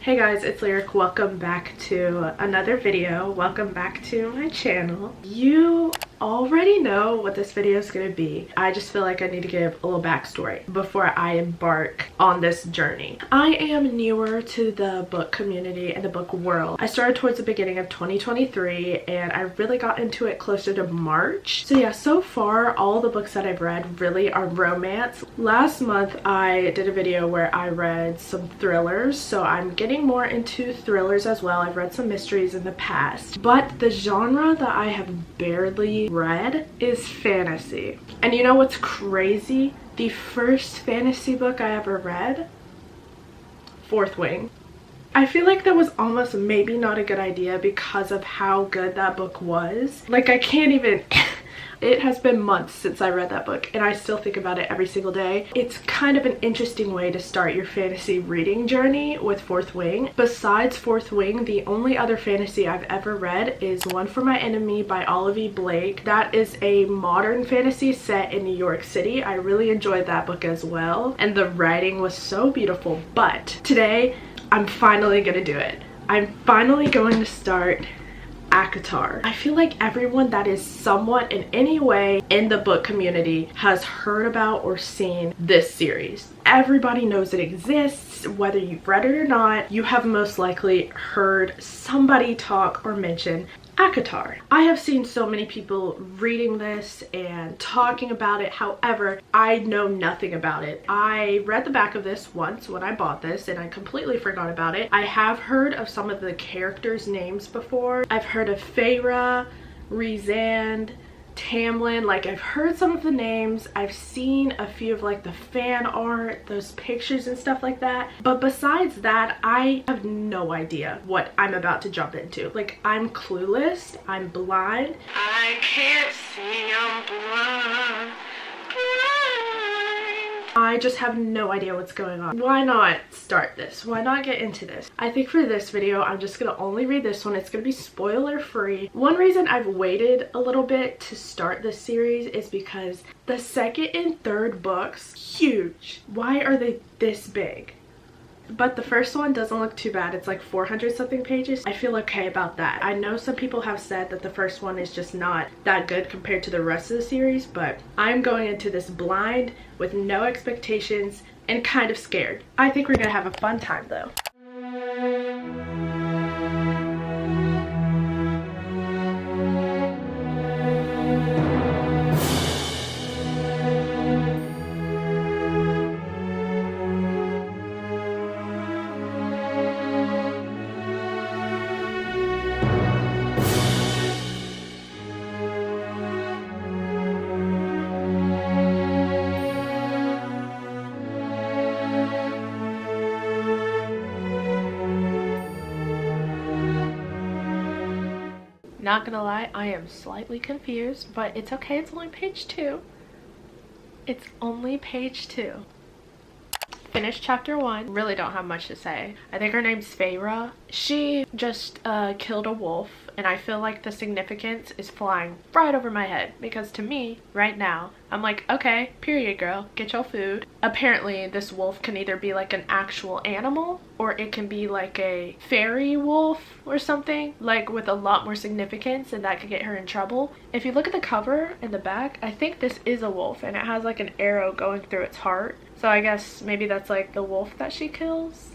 Hey guys, it's Lyric. Welcome back to another video. Welcome back to my channel. You already know what this video is going to be. I just feel like I need to give a little backstory before I embark on this journey. I am newer to the book community and the book world. I started towards the beginning of 2023 and I really got into it closer to March. So yeah, so far all the books that I've read really are romance. Last month I did a video where I read some thrillers, so I'm getting more into thrillers as well. I've read some mysteries in the past, but the genre that I have barely read is fantasy. And you know what's crazy? The first fantasy book I ever read, Fourth Wing. I feel like that was almost maybe not a good idea because of how good that book was. Like, I can't even it has been months since I read that book and I still think about it every single day. It's kind of an interesting way to start your fantasy reading journey with Fourth Wing. Besides Fourth Wing, the only other fantasy I've ever read is One for My Enemy by Olivia Blake. That is a modern fantasy set in New York City. I really enjoyed that book as well and the writing was so beautiful. But today I'm finally gonna do it. I'm finally going to start acotar. I feel like everyone that is somewhat in any way in the book community has heard about or seen this series. Everybody knows it exists. Whether you've read it or not, you have most likely heard somebody talk or mention acotar. I have seen so many people reading this and talking about it. However, I know nothing about it. I read the back of this once when I bought this and I completely forgot about it. I have heard of some of the characters' names before. I've heard of Feyre, Rhysand, Tamlin. Like, I've heard some of the names. I've seen a few of like the fan art, those pictures and stuff like that, but besides that I have no idea what I'm about to jump into. Like, I'm clueless, I'm blind, I can't see, I'm blind. I just have no idea what's going on. Why not start this? Why not get into this? I think for this video, I'm just gonna only read this one. It's gonna be spoiler free. One reason I've waited a little bit to start this series is because the second and third books, huge. Why are they this big? But the first one doesn't look too bad. It's like 400 something pages. I feel okay about that. I know some people have said that the first one is just not that good compared to the rest of the series, but I'm going into this blind with no expectations and kind of scared. I think we're gonna have a fun time though. Not gonna lie, I am slightly confused, but it's okay. It's only page 2. It's only page 2. Finished chapter 1. Really don't have much to say. I think her name's Feyre. She just killed a wolf, and I feel like the significance is flying right over my head because to me, right now, I'm like, okay, period, girl, get your food. Apparently, this wolf can either be like an actual animal or it can be like a fairy wolf or something, like with a lot more significance, and that could get her in trouble. If you look at the cover in the back, I think this is a wolf and it has like an arrow going through its heart. So I guess maybe that's like the wolf that she kills.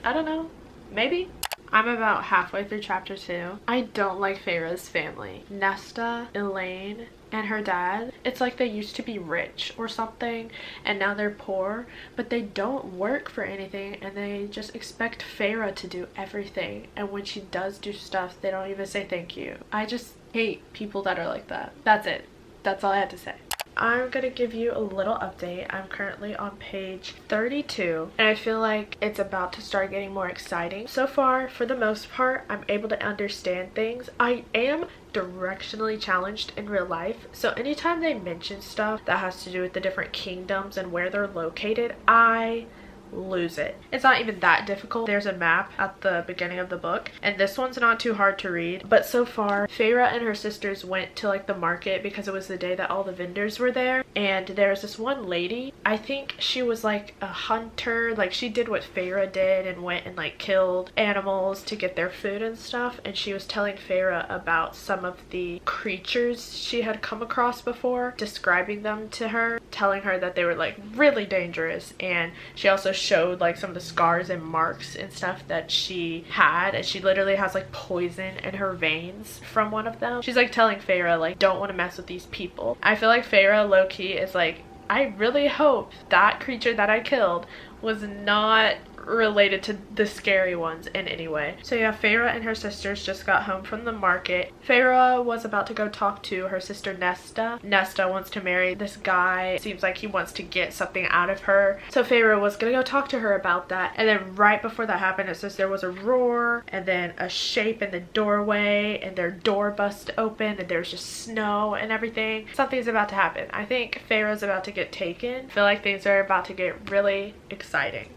I don't know. Maybe. I'm about halfway through chapter 2. I don't like Feyre's family. Nesta, Elaine, and her dad. It's like they used to be rich or something and now they're poor, but they don't work for anything and they just expect Feyre to do everything, and when she does do stuff they don't even say thank you. I just hate people that are like that. That's it. That's all I had to say. I'm gonna give you a little update. I'm currently on page 32 and I feel like it's about to start getting more exciting. So far, for the most part, I'm able to understand things. I am directionally challenged in real life, so anytime they mention stuff that has to do with the different kingdoms and where they're located, I lose it. It's not even that difficult. There's a map at the beginning of the book, and this one's not too hard to read. But so far, Feyre and her sisters went to like the market because it was the day that all the vendors were there, and there's this one lady, I think she was like a hunter, like she did what Feyre did and went and like killed animals to get their food and stuff, and she was telling Feyre about some of the creatures she had come across before, describing them to her, telling her that they were like really dangerous, and she also showed like some of the scars and marks and stuff that she had, and she literally has like poison in her veins from one of them. She's like telling Feyre like, don't want to mess with these people. I feel like Feyre low-key is like, I really hope that creature that I killed was not related to the scary ones in any way. So yeah, Feyre and her sisters just got home from the market. Feyre was about to go talk to her sister Nesta. Nesta wants to marry this guy. Seems like he wants to get something out of her. So Feyre was gonna go talk to her about that. And then right before that happened, it says there was a roar and then a shape in the doorway and their door bust open and there's just snow and everything. Something's about to happen. I think Feyre's about to get taken. I feel like things are about to get really exciting.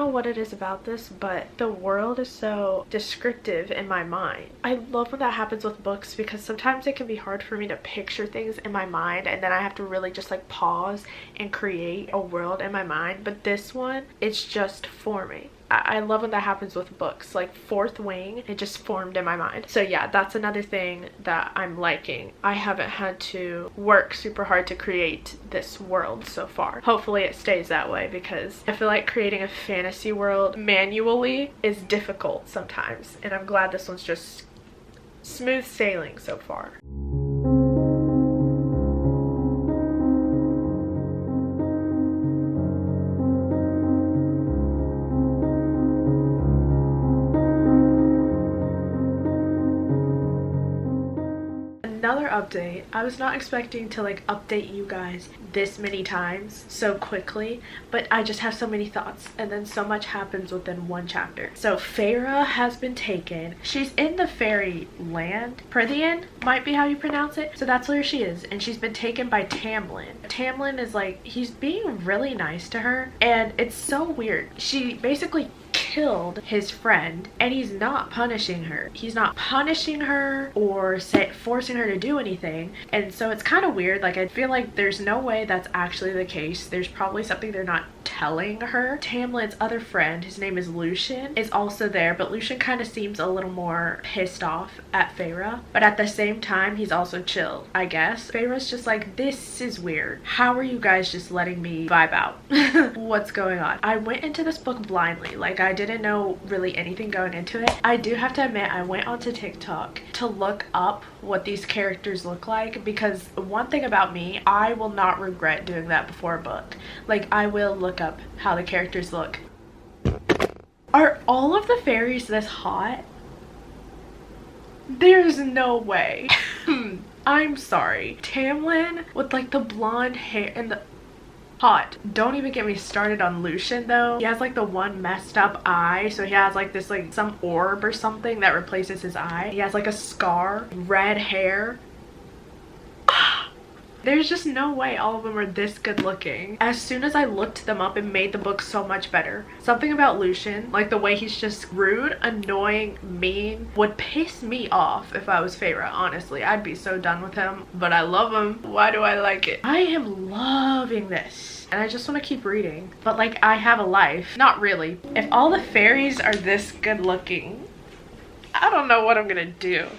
What it is about this, but the world is so descriptive in my mind. I love when that happens with books because sometimes it can be hard for me to picture things in my mind, and then I have to really just like pause and create a world in my mind. But this one, it's just forming. I love when that happens with books, like Fourth Wing, it just formed in my mind. So yeah, that's another thing that I'm liking. I haven't had to work super hard to create this world so far. Hopefully it stays that way because I feel like creating a fantasy world manually is difficult sometimes, and I'm glad this one's just smooth sailing so far. Another update. I was not expecting to like update you guys this many times so quickly, but I just have so many thoughts and then so much happens within one chapter. So Feyre has been taken. She's in the fairy land. Prythian might be how you pronounce it. So that's where she is, and she's been taken by Tamlin. Tamlin is like, he's being really nice to her, and it's so weird. She basically killed his friend and he's not punishing her. He's not punishing her or forcing her to do anything, and so it's kind of weird. Like, I feel like there's no way that's actually the case. There's probably something they're not telling her. Tamlin's other friend, his name is Lucien, is also there, but Lucien kind of seems a little more pissed off at Feyre, but at the same time he's also chill, I guess. Feyre's just like, this is weird. How are you guys just letting me vibe out? What's going on? I went into this book blindly. Like, I didn't know really anything going into it. I do have to admit, I went onto TikTok to look up what these characters look like, because one thing about me, I will not regret doing that before a book. Like, I will look up how the characters look. Are all of the fairies this hot? There's no way. I'm sorry. Tamlin with like the blonde hair and the hot. Don't even get me started on Lucien though. He has like the one messed up eye, so he has like this like some orb or something that replaces his eye. He has like a scar, red hair. There's just no way all of them are this good looking. As soon as I looked them up, it made the book so much better. Something about Lucien, like the way he's just rude, annoying, mean, would piss me off if I was Feyre, honestly. I'd be so done with him, but I love him. Why do I like it? I am loving this, and I just want to keep reading. But like, I have a life. Not really. If all the fairies are this good looking, I don't know what I'm gonna do.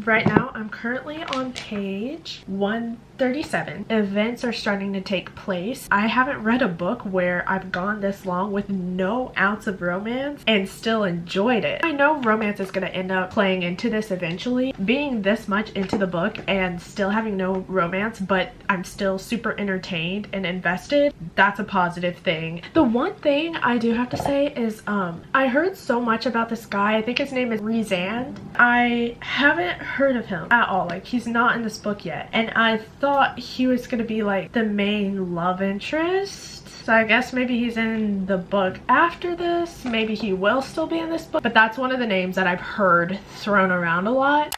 Right now, I'm currently on page 1 37. Events are starting to take place. I haven't read a book where I've gone this long with no ounce of romance and still enjoyed it. I know romance is going to end up playing into this eventually. Being this much into the book and still having no romance, but I'm still super entertained and invested, that's a positive thing. The one thing I do have to say is I heard so much about this guy. I think his name is Rhysand. I haven't heard of him at all. Like, he's not in this book yet, and I thought he was gonna be like the main love interest. So I guess maybe he's in the book after this. Maybe he will still be in this book, but that's one of the names that I've heard thrown around a lot.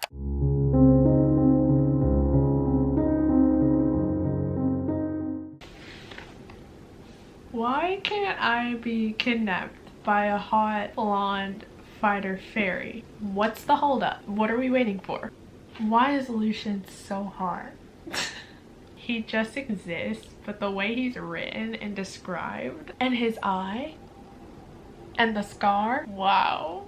Why can't I be kidnapped by a hot blonde fighter fairy? What's the holdup? What are we waiting for? Why is Lucian so hard? He just exists, but the way he's written and described, and his eye, and the scar, wow.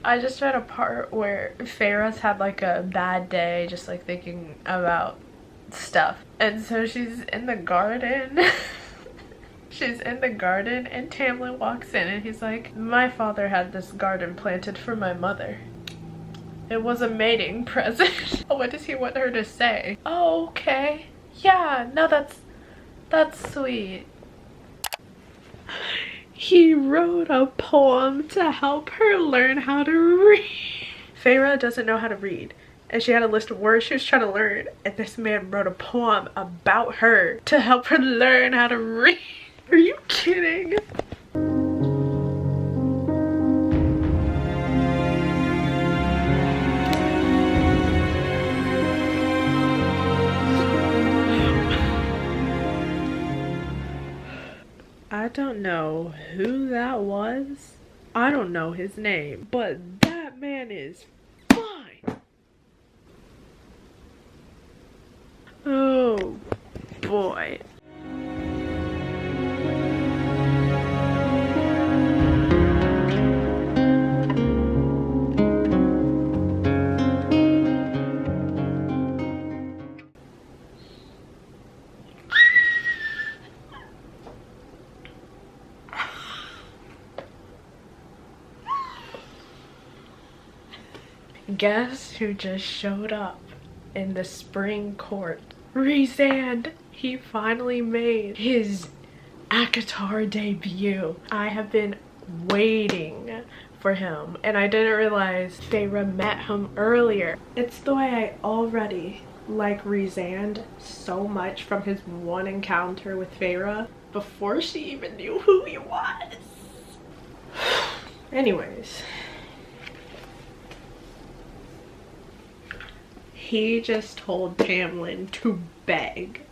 I just read a part where Feyre's had like a bad day, just like thinking about stuff, and so she's in the garden. She's in the garden and Tamlin walks in and he's like, my father had this garden planted for my mother. It was a mating present. What does he want her to say? Oh, okay. Yeah, no, that's sweet. He wrote a poem to help her learn how to read. Feyre doesn't know how to read, and she had a list of words she was trying to learn, and this man wrote a poem about her to help her learn how to read. Are you kidding? I don't know who that was. I don't know his name, but that man is fine. Oh boy. Guess who just showed up in the spring court? Rhysand! He finally made his acotar debut. I have been waiting for him, and I didn't realize Feyre met him earlier. It's the way I already like Rhysand so much from his one encounter with Feyre before she even knew who he was. Anyways. He just told Tamlin to beg.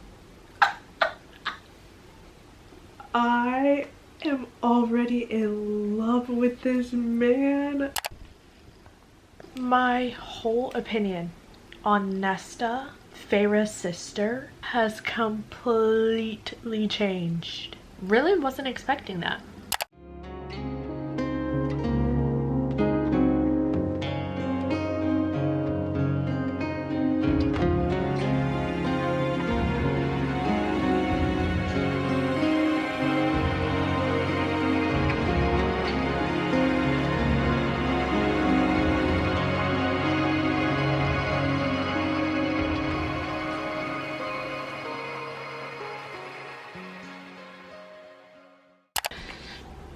I am already in love with this man. My whole opinion on Nesta, Feyre's sister, has completely changed. Really wasn't expecting that.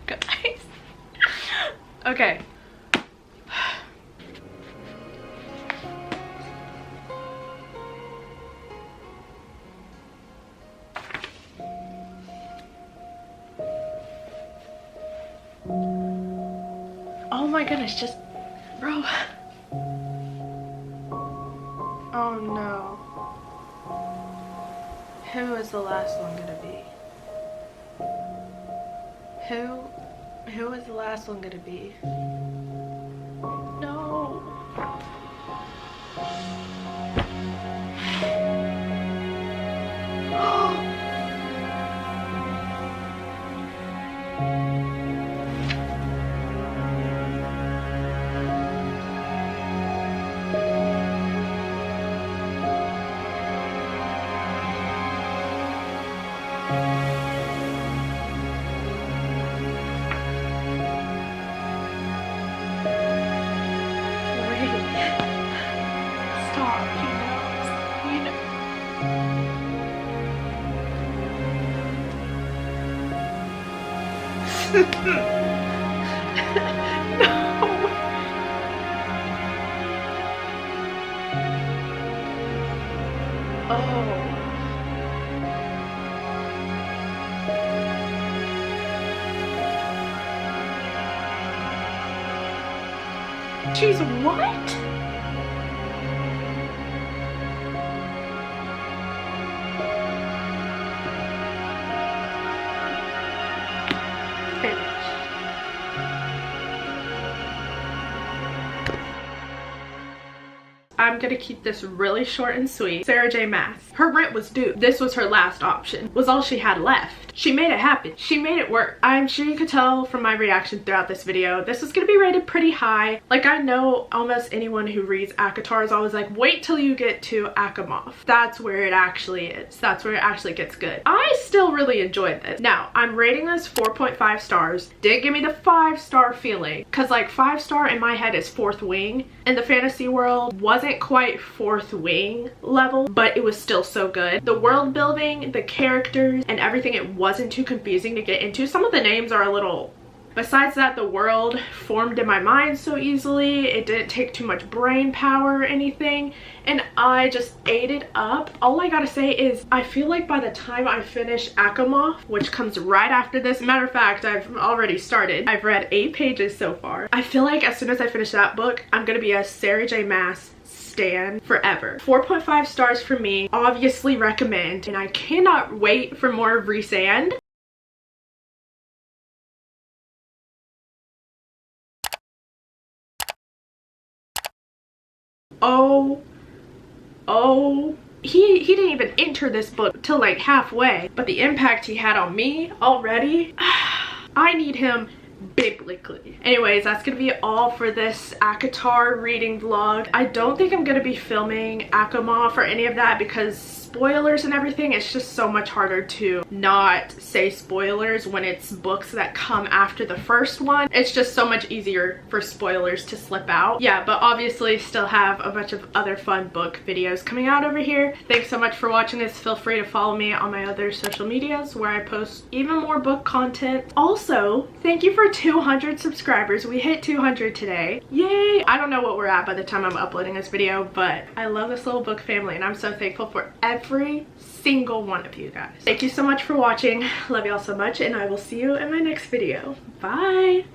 Guys. Okay. Oh my goodness, just bro. Oh no. Who is the last one gonna be? Who is the last one gonna be? No. Oh. She's what? Finish. I'm gonna keep this really short and sweet. Sarah J. Maas. Her rent was due. This was her last option. Was all she had left. She made it happen. She made it work. I'm sure you could tell from my reaction throughout this video, this is gonna be rated pretty high. Like, I know almost anyone who reads acotar is always like, wait till you get to Akamov. That's where it actually is. That's where it actually gets good. I still really enjoyed this. Now, I'm rating this 4.5 stars. Didn't give me the 5-star feeling, because like 5-star in my head is fourth wing. In the fantasy world, wasn't quite fourth wing level, but it was still so good. The world building, the characters, and everything, it wasn't too confusing to get into. Some of the names are a little... Besides that, the world formed in my mind so easily. It didn't take too much brain power or anything, and I just ate it up. All I gotta say is I feel like by the time I finish Akamov, which comes right after this, matter of fact, I've already started. I've read 8 pages so far. I feel like as soon as I finish that book, I'm gonna be a Sarah J. Maas stan forever. 4.5 stars for me. Obviously recommend, and I cannot wait for more of Rhysand. He didn't even enter this book till like halfway, but the impact he had on me already, I need him biblically. Anyways, that's gonna be all for this acotar reading vlog. I don't think I'm gonna be filming Akamov or any of that because spoilers and everything, it's just so much harder to not say spoilers when it's books that come after the first one. It's just so much easier for spoilers to slip out. Yeah, but obviously still have a bunch of other fun book videos coming out over here. Thanks so much for watching this. Feel free to follow me on my other social medias where I post even more book content. Also, thank you for 200 subscribers. We hit 200 today. Yay! I don't know what we're at by the time I'm uploading this video, but I love this little book family and I'm so thankful for every single one of you guys. Thank you so much for watching. Love y'all so much, and I will see you in my next video. Bye!